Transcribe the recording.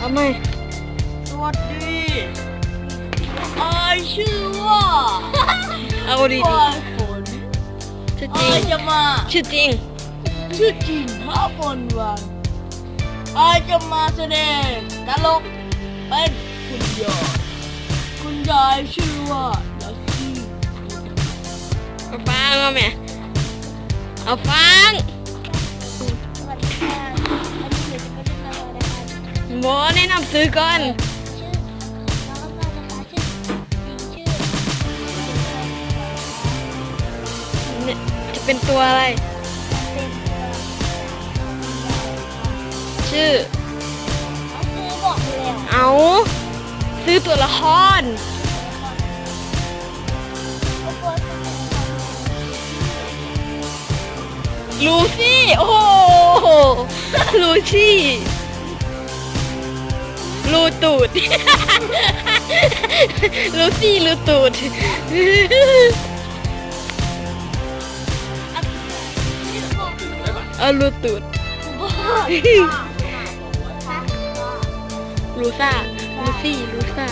เอาไหม สวัสดีชื่อว่า เอาดี ปลายฝน ๆชื่อจริง จะมา ชื่อจริง ชื่อจริงพระมนวันจะมาแสดงตลกเป็นคุณยายชื่อว่าลักกี้ เอาฟังเอาไหมเอาฟัง สวัสดีค่ะวันนี้หนูจะมาเล่นอะไรนะคะ หมอแนะนำซื้อก่อน ชื่อน้องก็นะคะชื่อจริงชื่อ เนี่ยจะเป็นตัวอะไร เป็นตัว ชื่อ เอาชื่อบอกไปแล้ว เอาซื้อตัวละคร เอาตัว ลูซี่ โอ้โห ลูซี่ลูตูด ลูซี่ลูตูด เอาลูตูด ลูซ่า ลูซี่ ลูซ่า